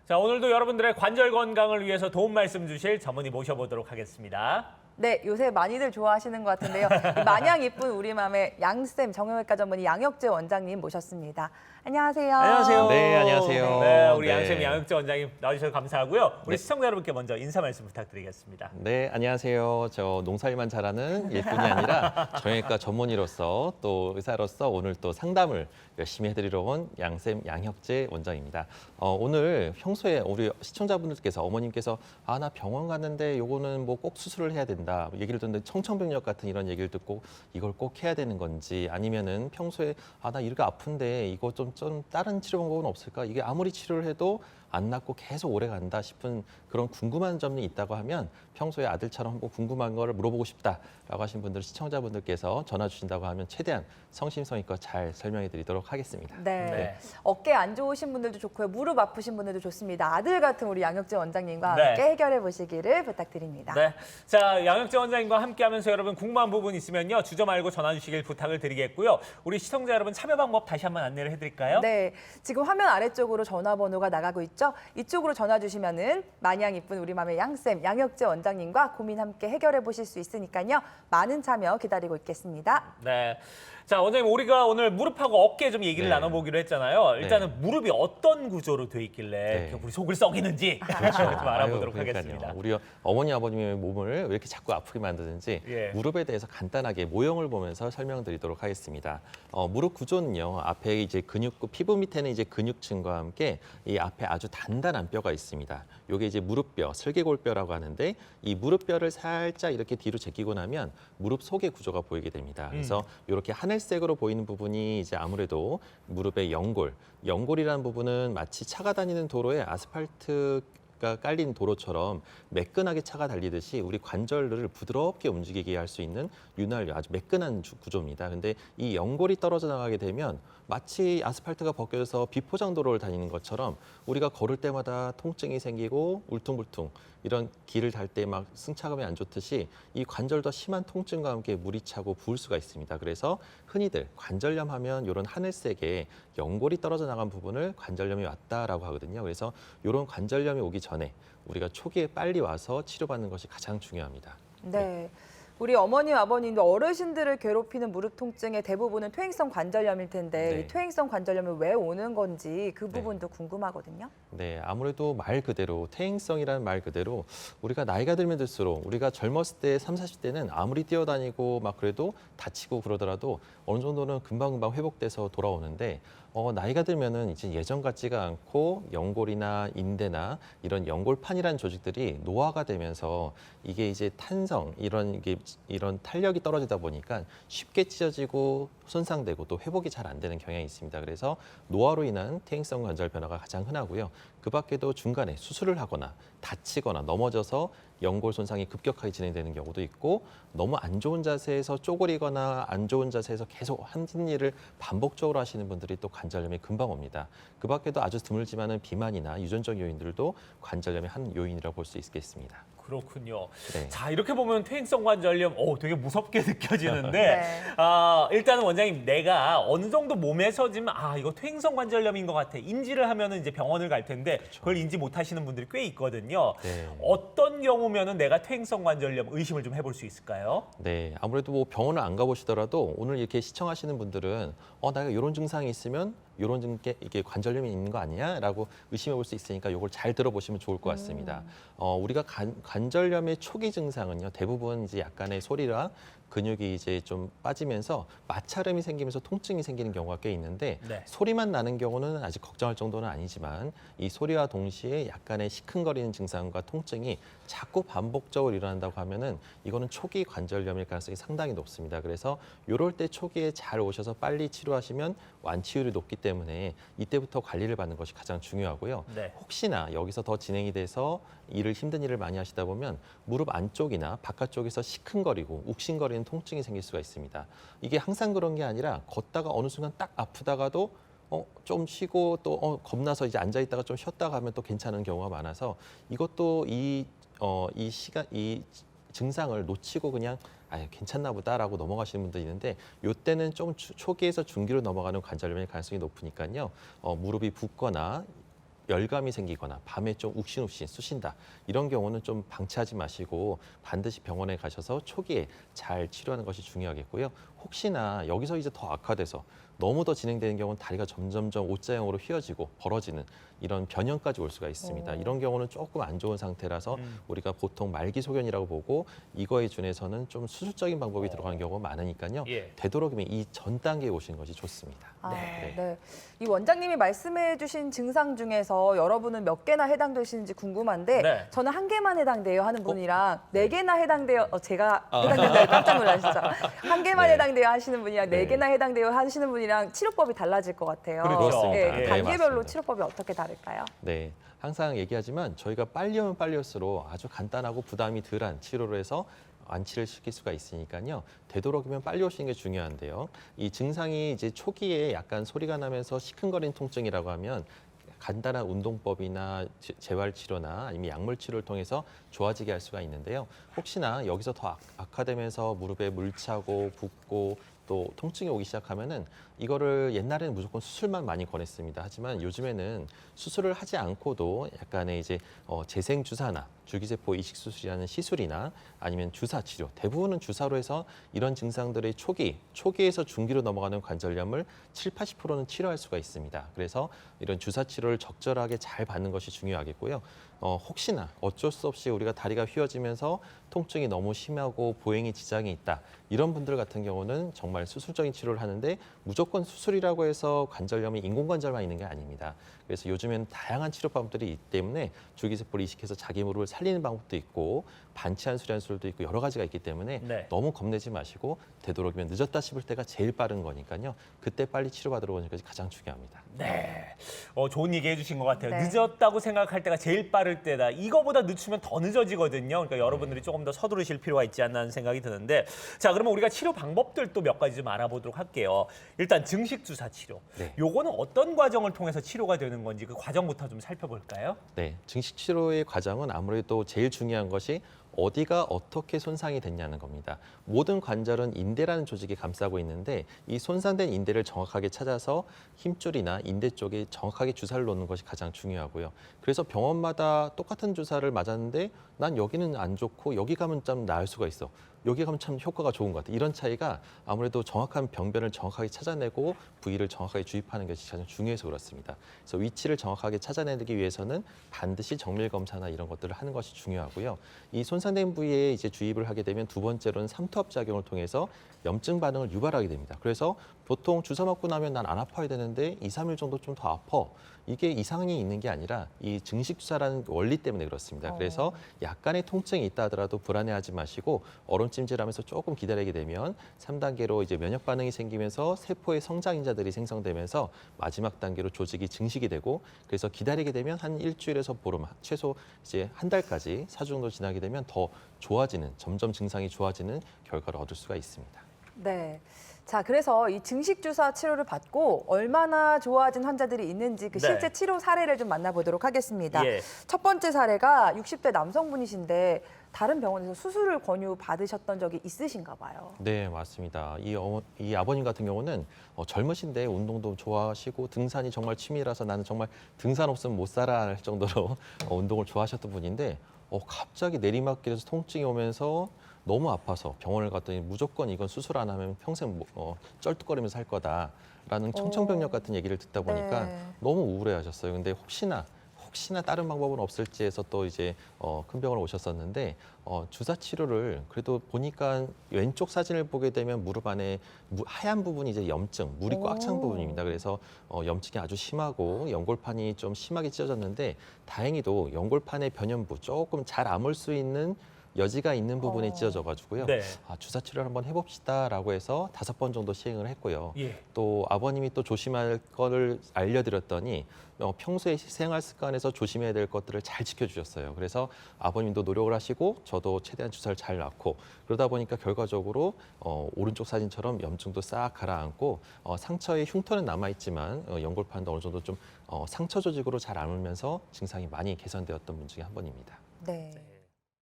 자, 오늘도 여러분들의 관절 건강을 위해서 도움 말씀 주실 전문의 모셔보도록 하겠습니다. 네, 요새 많이들 좋아하시는 것 같은데요. 이 마냥 이쁜 우리맘의 양쌤 정형외과 전문의 양혁재 원장님 모셨습니다. 안녕하세요. 안녕하세요. 네, 안녕하세요. 네, 우리 네. 양쌤 양혁재 원장님 나와주셔서 감사하고요. 우리 네. 시청자 여러분께 먼저 인사 말씀 부탁드리겠습니다. 네, 안녕하세요. 저 농사일만 잘하는 일뿐이 아니라 정형외과 전문의로서 또 의사로서 오늘 또 상담을 열심히 해드리러 온 양쌤 양혁재 원장입니다. 오늘 평소에 우리 시청자분들께서 어머님께서 나 병원 갔는데 요거는 뭐 꼭 수술을 해야 된다 얘기를 듣는데 청천벽력 같은 이런 얘기를 듣고 이걸 꼭 해야 되는 건지 아니면은 평소에 나 이렇게 아픈데 이거 좀 다른 치료 방법은 없을까? 이게 아무리 치료를 해도 안 낫고 계속 오래 간다 싶은 그런 궁금한 점이 있다고 하면 평소에 아들처럼 한번 궁금한 거를 물어보고 싶다라고 하신 분들 시청자분들께서 전화 주신다고 하면 최대한 성심성의껏 잘 설명해 드리도록 하겠습니다. 네. 네. 어깨 안 좋으신 분들도 좋고요. 무릎 아프신 분들도 좋습니다. 아들 같은 우리 양혁재 원장님과 네. 함께 해결해 보시기를 부탁드립니다. 네, 자 양혁재 원장님과 함께하면서 여러분 궁금한 부분 있으면요 주저 말고 전화 주시길 부탁을 드리겠고요. 우리 시청자 여러분 참여 방법 다시 한번 안내를 해드릴까요? 네, 지금 화면 아래쪽으로 전화번호가 나가고 있죠. 이쪽으로 전화 주시면은 마냥 이쁜 우리 맘의 양쌤 양혁재 원장님과 고민 함께 해결해 보실 수 있으니까요. 많은 참여 기다리고 있겠습니다. 네. 자, 원장님 우리가 오늘 무릎하고 어깨 좀 얘기를 네. 나눠보기로 했잖아요. 일단은 무릎이 어떤 구조로 돼 있길래 네. 우리 속을 썩이는지 좀 알아보도록 아유, 그러니까요. 하겠습니다. 우리 어머니 아버님의 몸을 왜 이렇게 자꾸 아프게 만드는지 예. 무릎에 대해서 간단하게 모형을 보면서 설명드리도록 하겠습니다. 무릎 구조는요. 앞에 이제 근육구 피부 밑에는 이제 근육층과 함께 이 앞에 아주 단단한 뼈가 있습니다. 요게 이제 무릎뼈, 슬개골뼈라고 하는데 이 무릎뼈를 살짝 이렇게 뒤로 제끼고 나면 무릎 속의 구조가 보이게 됩니다. 그래서 이렇게 하늘색으로 보이는 부분이 이제 아무래도 무릎의 연골이라는 부분은 마치 차가 다니는 도로에 아스팔트가 깔린 도로처럼 매끈하게 차가 달리듯이 우리 관절을 부드럽게 움직이게 할 수 있는 윤활유 아주 매끈한 구조입니다. 근데 이 연골이 떨어져 나가게 되면 마치 아스팔트가 벗겨져서 비포장도로를 다니는 것처럼 우리가 걸을 때마다 통증이 생기고 울퉁불퉁 이런 길을 달 때 막 승차감이 안 좋듯이 이 관절도 심한 통증과 함께 물이 차고 부을 수가 있습니다. 그래서 흔히들 관절염 하면 이런 하늘색의 연골이 떨어져 나간 부분을 관절염이 왔다라고 하거든요. 그래서 이런 관절염이 오기 전에 우리가 초기에 빨리 와서 치료받는 것이 가장 중요합니다. 네. 우리 어머님, 아버님도 어르신들을 괴롭히는 무릎 통증의 대부분은 퇴행성 관절염일 텐데 네. 이 퇴행성 관절염이 왜 오는 건지 그 부분도 궁금하거든요. 네, 아무래도 말 그대로 퇴행성이라는 말 그대로 우리가 나이가 들면 들수록 우리가 젊었을 때 30, 40대는 아무리 뛰어다니고 막 그래도 다치고 그러더라도 어느 정도는 금방금방 회복돼서 돌아오는데 나이가 들면은 이제 예전 같지가 않고 연골이나 인대나 이런 연골판이라는 조직들이 노화가 되면서 이게 이제 이런 탄력이 떨어지다 보니까 쉽게 찢어지고 손상되고 또 회복이 잘 안 되는 경향이 있습니다. 그래서 노화로 인한 퇴행성 관절 변화가 가장 흔하고요. 그 밖에도 중간에 수술을 하거나 다치거나 넘어져서 연골 손상이 급격하게 진행되는 경우도 있고 너무 안 좋은 자세에서 쪼그리거나 안 좋은 자세에서 계속 한 일을 반복적으로 하시는 분들이 또 관절염이 금방 옵니다. 그 밖에도 아주 드물지만은 비만이나 유전적 요인들도 관절염의 한 요인이라고 볼 수 있겠습니다. 그렇군요. 네. 자, 이렇게 보면 퇴행성 관절염 되게 무섭게 느껴지는데 네. 일단은 원장님 내가 어느 정도 몸에서 지금 이거 퇴행성 관절염인 것 같아 인지를 하면은 이제 병원을 갈 텐데 그걸 인지 못하시는 분들이 꽤 있거든요. 네. 어떤 경우면은 내가 퇴행성 관절염 의심을 좀 해볼 수 있을까요? 네, 아무래도 뭐 병원을 안 가보시더라도 오늘 이렇게 시청하시는 분들은 내가 이런 증상이 있으면 이런 게 이게 관절염이 있는 거 아니야?라고 의심해 볼 수 있으니까 이걸 잘 들어보시면 좋을 것 같습니다. 우리가 관절염의 초기 증상은요 대부분 이제 약간의 소리랑 근육이 이제 좀 빠지면서 마찰음이 생기면서 통증이 생기는 경우가 꽤 있는데 네. 소리만 나는 경우는 아직 걱정할 정도는 아니지만 이 소리와 동시에 약간의 시큰거리는 증상과 통증이 자꾸 반복적으로 일어난다고 하면은 이거는 초기 관절염일 가능성이 상당히 높습니다. 그래서 이럴 때 초기에 잘 오셔서 빨리 치료하시면 완치율이 높기 때문에 이때부터 관리를 받는 것이 가장 중요하고요. 네. 혹시나 여기서 더 진행이 돼서 힘든 일을 많이 하시다 보면 무릎 안쪽이나 바깥쪽에서 시큰거리고 욱신거리는 통증이 생길 수가 있습니다. 이게 항상 그런 게 아니라 걷다가 어느 순간 딱 아프다가도 좀 쉬고 또 겁나서 이제 앉아 있다가 좀 쉬었다가 하면 또 괜찮은 경우가 많아서 이것도 이 증상을 놓치고 그냥 괜찮나 보다라고 넘어가시는 분들이 있는데 이때는 좀 초기에서 중기로 넘어가는 관절염의 가능성이 높으니까요. 무릎이 붓거나 열감이 생기거나 밤에 좀 욱신욱신 쑤신다 이런 경우는 좀 방치하지 마시고 반드시 병원에 가셔서 초기에 잘 치료하는 것이 중요하겠고요. 혹시나 여기서 이제 더 악화돼서 너무 더 진행되는 경우는 다리가 점점점 O자형으로 휘어지고 벌어지는 이런 변형까지 올 수가 있습니다. 이런 경우는 조금 안 좋은 상태라서 우리가 보통 말기 소견이라고 보고 이거에 준해서는 좀 수술적인 방법이 들어가는 경우가 많으니까요. 예. 되도록이면 이 전 단계에 오시는 것이 좋습니다. 네. 이 원장님이 말씀해주신 증상 중에서 여러분은 몇 개나 해당되시는지 궁금한데 네. 저는 한 개만 해당돼요 하는 분이랑 네 개나 해당돼요. 제가 해당된다고 깜짝 놀라시죠? 한 개만 네. 해당돼요 하시는 분이랑 네 네. 개나 해당돼요 하시는 분이랑 치료법이 달라질 것 같아요. 그렇죠. 예, 네, 단계별로 맞습니다. 치료법이 어떻게 다를까요? 네, 항상 얘기하지만 저희가 빨리 오면 빨리 올수록 아주 간단하고 부담이 덜한 치료로 해서 완치를 시킬 수가 있으니까요. 되도록이면 빨리 오시는 게 중요한데요. 이 증상이 이제 초기에 약간 소리가 나면서 시큰거리는 통증이라고 하면 간단한 운동법이나 재활 치료나 아니면 약물 치료를 통해서 좋아지게 할 수가 있는데요. 혹시나 여기서 더 악화되면서 무릎에 물차고 붓고 또 통증이 오기 시작하면은 이거를 옛날에는 무조건 수술만 많이 권했습니다. 하지만 요즘에는 수술을 하지 않고도 약간의 이제 재생 주사나 줄기세포 이식 수술이라는 시술이나 아니면 주사 치료, 대부분은 주사로 해서 이런 증상들의 초기에서 중기로 넘어가는 관절염을 7, 80%는 치료할 수가 있습니다. 그래서 이런 주사 치료를 적절하게 잘 받는 것이 중요하겠고요. 혹시나 어쩔 수 없이 우리가 다리가 휘어지면서 통증이 너무 심하고 보행에 지장이 있다. 이런 분들 같은 경우는 정말 수술적인 치료를 하는데 무조건 수술이라고 해서 관절염이 인공관절만 있는 게 아닙니다. 그래서 요즘에는 다양한 치료 방법들이 있기 때문에 줄기세포를 이식해서 자기 무릎을 살리는 방법도 있고 반치한 수련술도 있고 여러 가지가 있기 때문에 네. 너무 겁내지 마시고 되도록이면 늦었다 싶을 때가 제일 빠른 거니까요. 그때 빨리 치료받으러 오는 것이 가장 중요합니다. 네. 좋은 얘기 해주신 것 같아요. 네. 늦었다고 생각할 때가 제일 빠를 때다. 이거보다 늦추면 더 늦어지거든요. 그러니까 여러분들이 조금 더 서두르실 필요가 있지 않나 하는 생각이 드는데 자, 그러면 우리가 치료 방법들 또 몇 가지 좀 알아보도록 할게요. 일단 증식 주사 치료. 네. 요거는 어떤 과정을 통해서 치료가 되는 건지 그 과정부터 좀 살펴볼까요? 네, 증식 치료의 과정은 아무래도 제일 중요한 것이 어디가 어떻게 손상이 됐냐는 겁니다. 모든 관절은 인대라는 조직이 감싸고 있는데 이 손상된 인대를 정확하게 찾아서 힘줄이나 인대 쪽에 정확하게 주사를 놓는 것이 가장 중요하고요. 그래서 병원마다 똑같은 주사를 맞았는데 난 여기는 안 좋고 여기 가면 좀 나을 수가 있어. 여기 가면 참 효과가 좋은 것 같아. 이런 차이가 아무래도 정확한 병변을 정확하게 찾아내고 부위를 정확하게 주입하는 것이 가장 중요해서 그렇습니다. 그래서 위치를 정확하게 찾아내기 위해서는 반드시 정밀 검사나 이런 것들을 하는 것이 중요하고요. 이 손상된 부위에 이제 주입을 하게 되면 두 번째로는 삼투압 작용을 통해서 염증 반응을 유발하게 됩니다. 그래서 보통 주사 맞고 나면 난 안 아파야 되는데 2, 3일 정도 좀 더 아파. 이게 이상이 있는 게 아니라 이 증식 주사라는 원리 때문에 그렇습니다. 그래서 약간의 통증이 있다 하더라도 불안해하지 마시고 얼음찜질하면서 조금 기다리게 되면 3단계로 이제 면역 반응이 생기면서 세포의 성장 인자들이 생성되면서 마지막 단계로 조직이 증식이 되고 그래서 기다리게 되면 한 일주일에서 보름, 최소 이제 한 달까지 4주 정도 지나게 되면 더 좋아지는 점점 증상이 좋아지는 결과를 얻을 수가 있습니다. 네. 자, 그래서 이 증식 주사 치료를 받고 얼마나 좋아진 환자들이 있는지 그 네. 실제 치료 사례를 좀 만나보도록 하겠습니다. 예. 첫 번째 사례가 60대 남성분이신데 다른 병원에서 수술을 권유 받으셨던 적이 있으신가 봐요. 네, 맞습니다. 이 아버님 같은 경우는 젊으신데 운동도 좋아하시고 등산이 정말 취미라서 나는 정말 등산 없으면 못 살아 할 정도로 운동을 좋아하셨던 분인데 갑자기 내리막길에서 통증이 오면서 너무 아파서 병원을 갔더니 무조건 이건 수술 안 하면 평생 쩔뚝거리면서 살 거다라는 청천벽력 같은 얘기를 듣다 보니까 네. 너무 우울해하셨어요. 근데 혹시나 다른 방법은 없을지 해서 또 이제 큰 병원을 오셨었는데 주사 치료를 그래도 보니까 왼쪽 사진을 보게 되면 무릎 안에 하얀 부분이 이제 염증, 물이 꽉 찬 부분입니다. 그래서 염증이 아주 심하고 연골판이 좀 심하게 찢어졌는데 다행히도 연골판의 변연부 조금 잘 아물 수 있는 여지가 있는 부분에 찢어져가지고요. 네. 주사 치료를 한번 해봅시다라고 해서 5번 정도 시행을 했고요. 예. 또 아버님이 또 조심할 거를 알려드렸더니 평소에 생활 습관에서 조심해야 될 것들을 잘 지켜주셨어요. 그래서 아버님도 노력을 하시고 저도 최대한 주사를 잘 놨고 그러다 보니까 결과적으로 오른쪽 사진처럼 염증도 싹 가라앉고 상처에 흉터는 남아있지만 연골판도 어느 정도 좀 상처 조직으로 잘 아물면서 증상이 많이 개선되었던 분 중에 한 분입니다. 네.